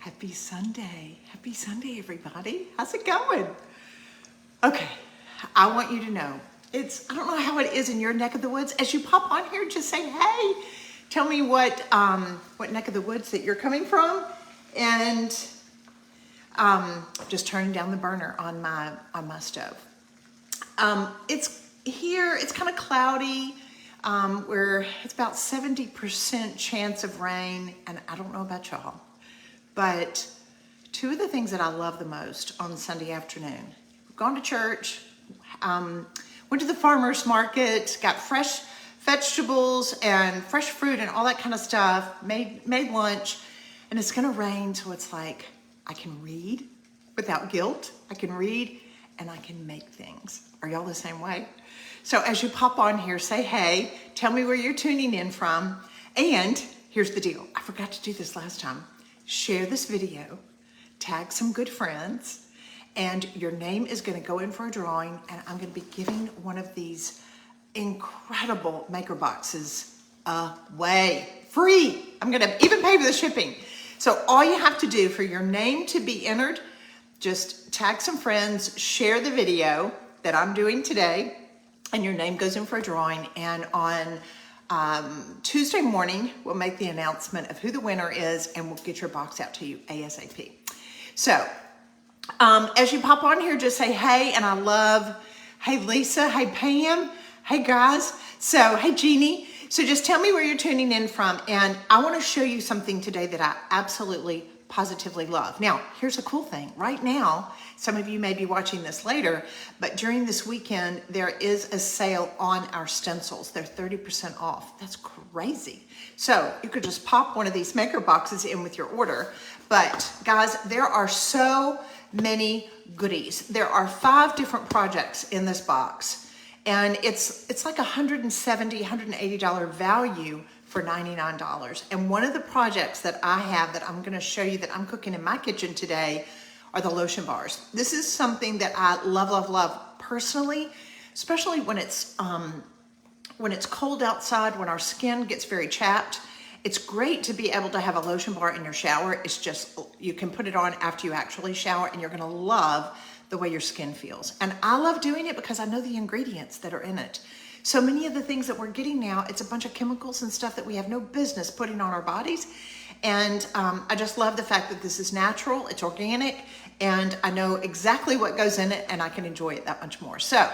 Happy Sunday. Happy Sunday, everybody. How's it going? Okay, I want you to know, I don't know how it is in your neck of the woods. As you pop on here, just say, hey, tell me what neck of the woods that you're coming from, and just turning down the burner on my stove. It's kind of cloudy, where it's about 70% chance of rain, and I don't know about y'all, but two of the things that I love the most on Sunday afternoon, gone to church, went to the farmer's market, got fresh vegetables and fresh fruit and all that kind of stuff, made lunch, and it's gonna rain, so it's like I can read without guilt, I can read, and I can make things. Are y'all the same way? So as you pop on here, say hey, tell me where you're tuning in from, and here's the deal. I forgot to do this last time. Share this video, tag some good friends, and your name is gonna go in for a drawing, and I'm gonna be giving one of these incredible maker boxes away, free. I'm gonna even pay for the shipping. So all you have to do for your name to be entered, just tag some friends, share the video that I'm doing today, and your name goes in for a drawing. And on Tuesday morning, we'll make the announcement of who the winner is, and we'll get your box out to you ASAP. So as you pop on here, just say hey, and I love, hey Lisa, hey Pam, hey guys, so hey Jeannie. So just tell me where you're tuning in from, and I want to show you something today that I absolutely positively love. Now, here's a cool thing. Right now, some of you may be watching this later, but during this weekend, there is a sale on our stencils. They're 30% off. That's crazy. So you could just pop one of these maker boxes in with your order. But guys, there are so many goodies. There are 5 different projects in this box, and it's like $170, $180 value for $99. And one of the projects that I have that I'm gonna show you that I'm cooking in my kitchen today are the lotion bars. This is something that I love, love, love personally, especially when it's cold outside, when our skin gets very chapped. It's great to be able to have a lotion bar in your shower. It's just, you can put it on after you actually shower, and you're gonna love the way your skin feels. And I love doing it because I know the ingredients that are in it. So many of the things that we're getting now, it's a bunch of chemicals and stuff that we have no business putting on our bodies. And I just love the fact that this is natural, it's organic, and I know exactly what goes in it, and I can enjoy it that much more. So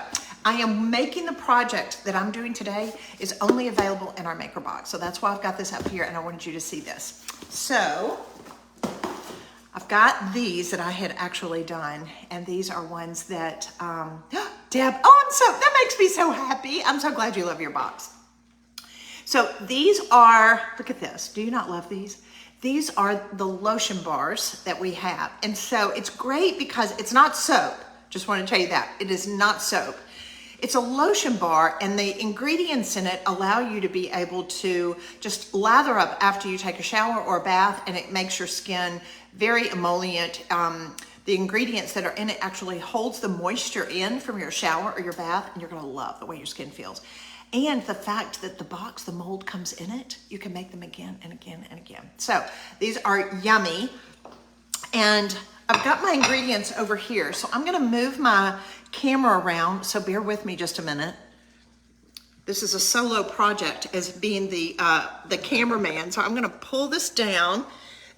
I am making the project that I'm doing today is only available in our maker box. So that's why I've got this up here, and I wanted you to see this. So I've got these that I had actually done, and these are ones that, Deb, that makes me so happy. I'm so glad you love your box. So these are, look at this. Do you not love these? These are the lotion bars that we have. And so it's great because it's not soap. Just want to tell you that. It is not soap. It's a lotion bar, and the ingredients in it allow you to be able to just lather up after you take a shower or a bath, and it makes your skin very emollient. The ingredients that are in it actually holds the moisture in from your shower or your bath, and you're gonna love the way your skin feels. And the fact that the box, the mold comes in it, you can make them again and again and again. So these are yummy. And I've got my ingredients over here. So I'm gonna move my camera around, so bear with me just a minute. This is a solo project as being the cameraman. So I'm gonna pull this down.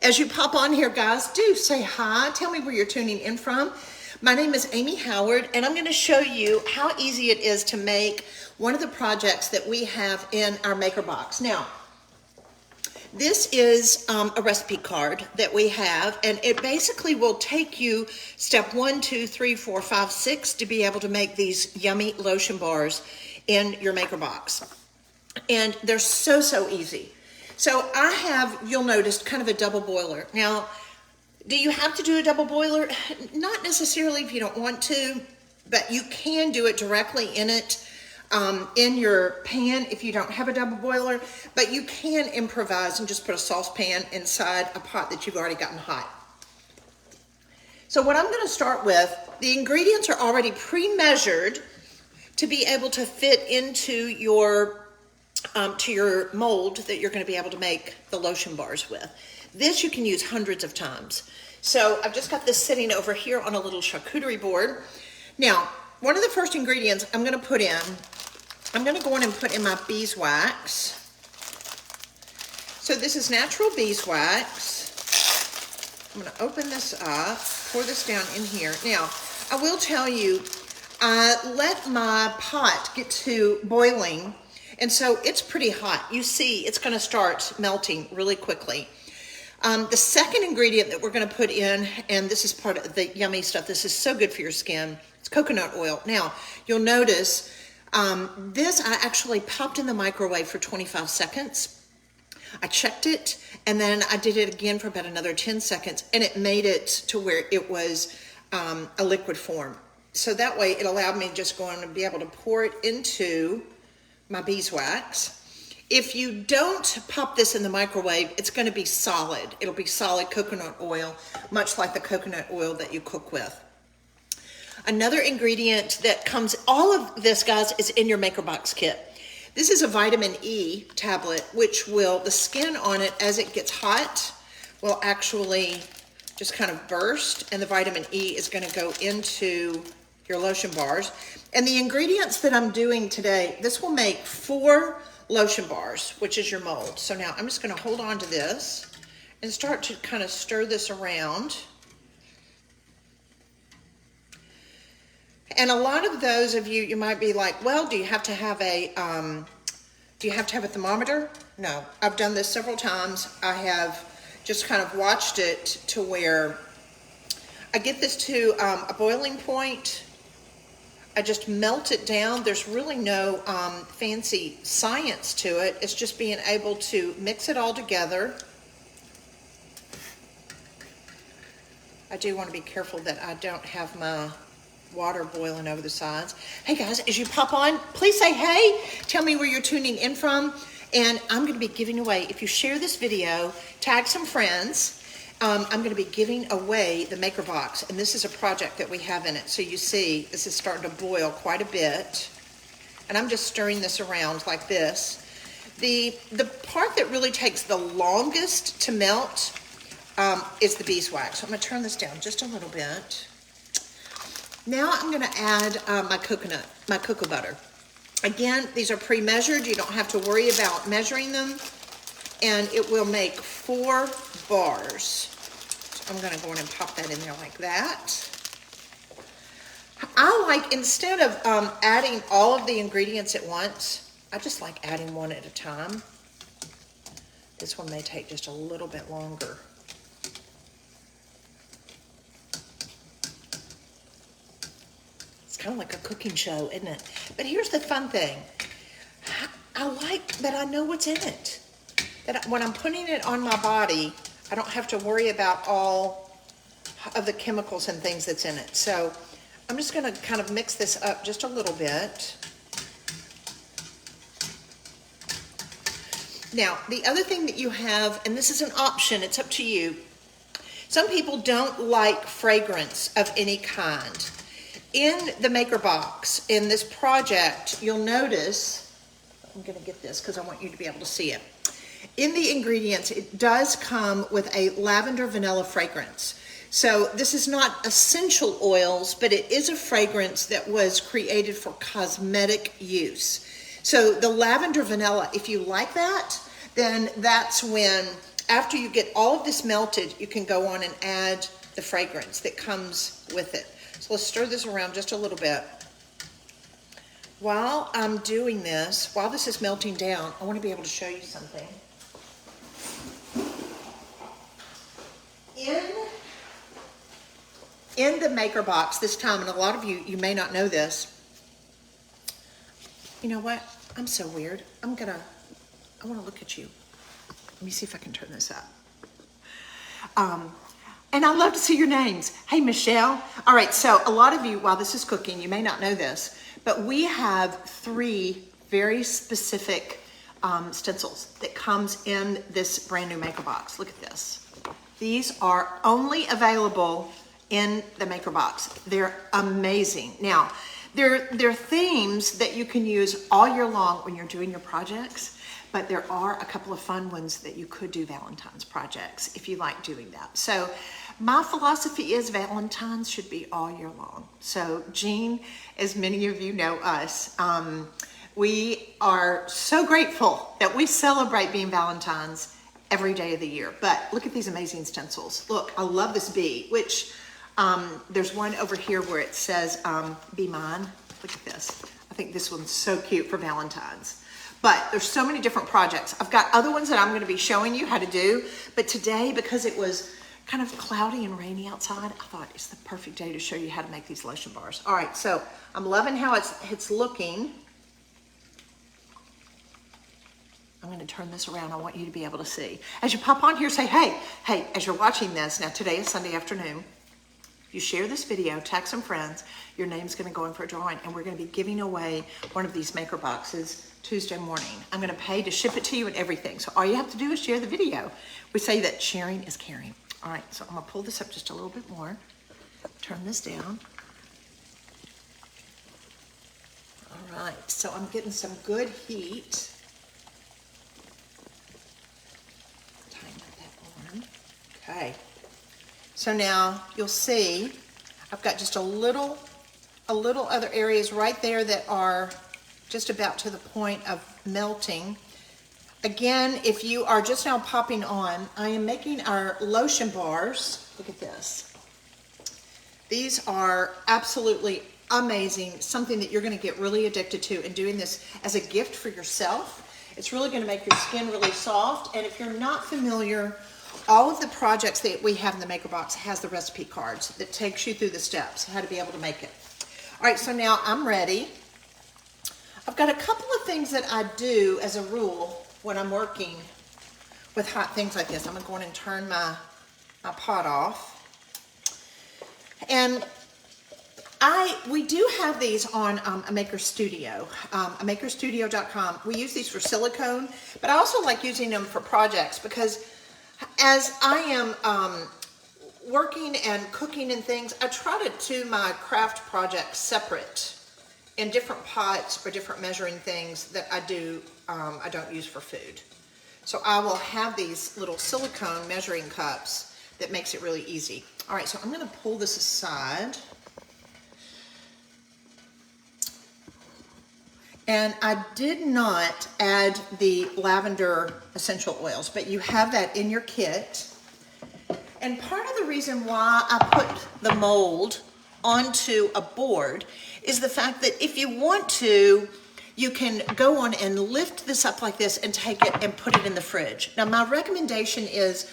As you pop on here, guys, do say hi. Tell me where you're tuning in from. My name is Amy Howard, and I'm going to show you how easy it is to make one of the projects that we have in our maker box. Now, this is a recipe card that we have, and it basically will take you step 1, 2, 3, 4, 5, 6 to be able to make these yummy lotion bars in your maker box. And they're so, so easy. So I have, you'll notice, kind of a double boiler. Now, do you have to do a double boiler? Not necessarily if you don't want to, but you can do it directly in it, in your pan if you don't have a double boiler, but you can improvise and just put a saucepan inside a pot that you've already gotten hot. So what I'm gonna start with, the ingredients are already pre-measured to be able to fit into your to your mold that you're going to be able to make the lotion bars with. This you can use hundreds of times. So I've just got this sitting over here on a little charcuterie board. Now, one of the first ingredients I'm going to put in, I'm going to go in and put in my beeswax. So this is natural beeswax. I'm going to open this up, pour this down in here. Now, I will tell you, I let my pot get to boiling, and so it's pretty hot. You see, it's going to start melting really quickly. The second ingredient that we're going to put in, and this is part of the yummy stuff, this is so good for your skin, it's coconut oil. Now, you'll notice this I actually popped in the microwave for 25 seconds. I checked it, and then I did it again for about another 10 seconds, and it made it to where it was a liquid form. So that way it allowed me just going to be able to pour it into my beeswax. If you don't pop this in the microwave, it's going to be solid. It'll be solid coconut oil, much like the coconut oil that you cook with. Another ingredient that comes, all of this, guys, is in your Maker Box kit. This is a vitamin E tablet, which will, the skin on it, as it gets hot, will actually just kind of burst, and the vitamin E is going to go into your lotion bars. And the ingredients that I'm doing today, this will make 4 lotion bars, which is your mold. So now I'm just going to hold on to this and start to kind of stir this around. And a lot of those of you, you might be like, well, do you have to have a thermometer? No, I've done this several times. I have just kind of watched it to where I get this to a boiling point. I just melt it down. There's really no fancy science to it. It's just being able to mix it all together. I do want to be careful that I don't have my water boiling over the sides. Hey guys, as you pop on, please say hey. Tell me where you're tuning in from. And I'm going to be giving away, if you share this video, tag some friends, I'm going to be giving away the Maker Box, and this is a project that we have in it. So you see, this is starting to boil quite a bit, and I'm just stirring this around like this. The part that really takes the longest to melt is the beeswax. So I'm going to turn this down just a little bit. Now I'm going to add my cocoa butter. Again, these are pre-measured. You don't have to worry about measuring them. And it will make 4 bars. So I'm going to go in and pop that in there like that. I like, instead of adding all of the ingredients at once, I just like adding one at a time. This one may take just a little bit longer. It's kind of like a cooking show, isn't it? But here's the fun thing. I like that I know what's in it. That when I'm putting it on my body, I don't have to worry about all of the chemicals and things that's in it. So I'm just going to kind of mix this up just a little bit. Now, the other thing that you have, and this is an option, it's up to you. Some people don't like fragrance of any kind. In the Maker Box, in this project, you'll notice, I'm going to get this because I want you to be able to see it. In the ingredients, it does come with a lavender vanilla fragrance. So this is not essential oils, but it is a fragrance that was created for cosmetic use. So the lavender vanilla, if you like that, then that's when, after you get all of this melted, you can go on and add the fragrance that comes with it. So let's stir this around just a little bit. While I'm doing this, while this is melting down, I want to be able to show you something. In the Maker Box this time, and a lot of you may not know this. You know what? I'm so weird. I want to look at you. Let me see if I can turn this up. And I'd love to see your names. Hey, Michelle. All right, so a lot of you, while this is cooking, you may not know this, but we have 3 very specific stencils that comes in this brand new Maker Box. Look at this. These are only available in the Maker Box. They're amazing. Now, they're themes that you can use all year long when you're doing your projects. but there are a couple of fun ones that you could do Valentine's projects if you like doing that. So my philosophy is Valentine's should be all year long. So Jean, as many of you know us, we are so grateful that we celebrate being Valentine's every day of the year. But look at these amazing stencils. Look, I love this bee, which there's one over here where it says, be mine. Look at this. I think this one's so cute for Valentine's. But there's so many different projects. I've got other ones that I'm going to be showing you how to do. But today, because it was kind of cloudy and rainy outside, I thought it's the perfect day to show you how to make these lotion bars. All right, so I'm loving how it's looking. I'm going to turn this around. I want you to be able to see. As you pop on here, say, hey, as you're watching this, now today is Sunday afternoon. You share this video, tag some friends, your name's going to go in for a drawing, and we're going to be giving away one of these maker boxes Tuesday morning. I'm going to pay to ship it to you and everything. So all you have to do is share the video. We say that sharing is caring. All right, so I'm going to pull this up just a little bit more. Turn this down. All right, so I'm getting some good heat. Okay, so now you'll see I've got just a little other areas right there that are just about to the point of melting. Again, if you are just now popping on, I am making our lotion bars. Look at this. These are absolutely amazing, something that you're going to get really addicted to, and doing this as a gift for yourself. It's really going to make your skin really soft. And if you're not familiar, all of the projects that we have in the Maker Box has the recipe cards that takes you through the steps, how to be able to make it. All right, so now I'm ready. I've got a couple of things that I do as a rule when I'm working with hot things like this. I'm going to go in and turn my pot off. And we do have these on a Maker Studio, makerstudio.com. We use these for silicone, but I also like using them for projects because as I am working and cooking and things, I try to do my craft projects separate in different pots or different measuring things that I don't use for food. So I will have these little silicone measuring cups that makes it really easy. All right, so I'm going to pull this aside. And I did not add the lavender essential oils, but you have that in your kit. And part of the reason why I put the mold onto a board is the fact that if you want to, you can go on and lift this up like this and take it and put it in the fridge. Now, my recommendation is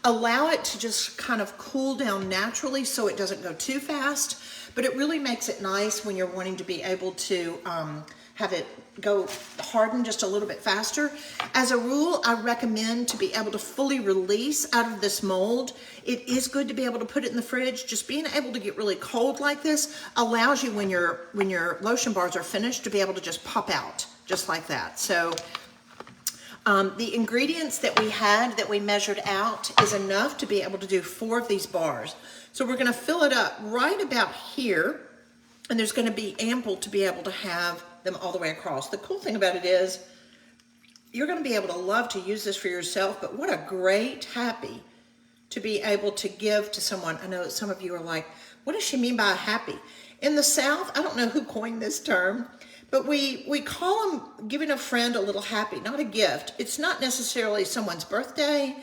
allow it to just kind of cool down naturally so it doesn't go too fast, but it really makes it nice when you're wanting to be able to have it go harden just a little bit faster. As a rule, I recommend to be able to fully release out of this mold. It is good to be able to put it in the fridge. Just being able to get really cold like this allows you when your lotion bars are finished to be able to just pop out just like that. So the ingredients that we had that we measured out is enough to be able to do 4 of these bars. So we're going to fill it up right about here, and there's going to be ample to be able to have them all the way across. The cool thing about it is you're going to be able to love to use this for yourself, but what a great happy to be able to give to someone. I know some of you are like, what does she mean by happy? In the South, I don't know who coined this term, but we call them giving a friend a little happy, not a gift. It's not necessarily someone's birthday.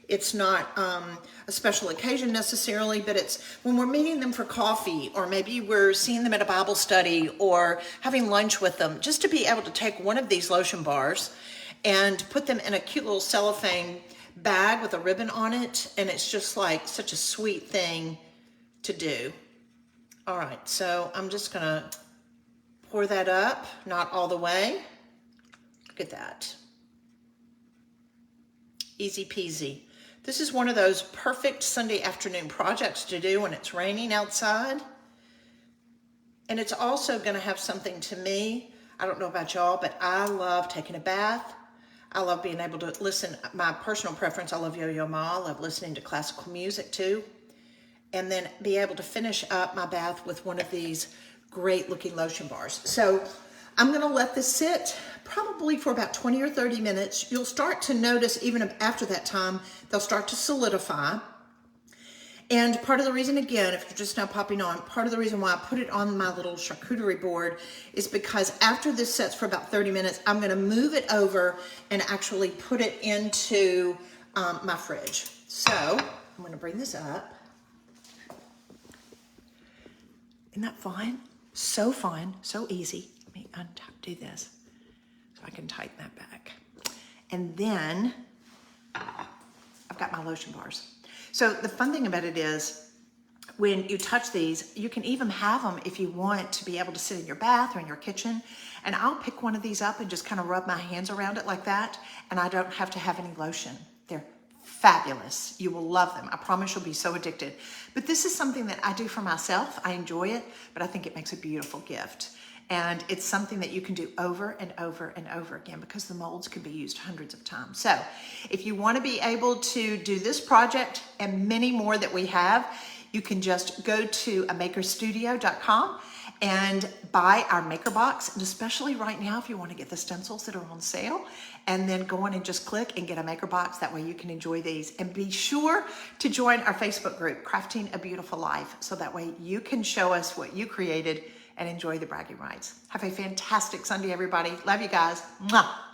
It's not a special occasion necessarily, but it's when we're meeting them for coffee, or maybe we're seeing them at a Bible study or having lunch with them, just to be able to take one of these lotion bars and put them in a cute little cellophane bag with a ribbon on it. And it's just like such a sweet thing to do. All right, so I'm just gonna pour that up, not all the way. Look at that. Easy peasy. This is one of those perfect Sunday afternoon projects to do when it's raining outside. And it's also going to have something to me. I don't know about y'all, but I love taking a bath. I love being able to listen. My personal preference, I love Yo-Yo Ma. I love listening to classical music too. And then be able to finish up my bath with one of these great looking lotion bars. So I'm gonna let this sit probably for about 20 or 30 minutes. You'll start to notice even after that time, they'll start to solidify. And part of the reason, again, if you're just now popping on, part of the reason why I put it on my little charcuterie board is because after this sets for about 30 minutes, I'm gonna move it over and actually put it into my fridge. So I'm gonna bring this up. Isn't that fun? So fun, so easy. Let me do this so I can tighten that back. And then I've got my lotion bars. So the fun thing about it is when you touch these, you can even have them if you want to be able to sit in your bath or in your kitchen. And I'll pick one of these up and just kind of rub my hands around it like that. And I don't have to have any lotion. They're fabulous. You will love them. I promise you'll be so addicted. But this is something that I do for myself. I enjoy it, but I think it makes a beautiful gift. And it's something that you can do over and over and over again because the molds can be used hundreds of times. So if you want to be able to do this project and many more that we have, you can just go to amakerstudio.com and buy our maker box. And especially right now, if you want to get the stencils that are on sale, and then go in and just click and get a maker box. That way you can enjoy these. And be sure to join our Facebook group, Crafting a Beautiful Life. So that way you can show us what you created and enjoy the bragging rights. Have a fantastic Sunday, everybody. Love you guys. Mwah.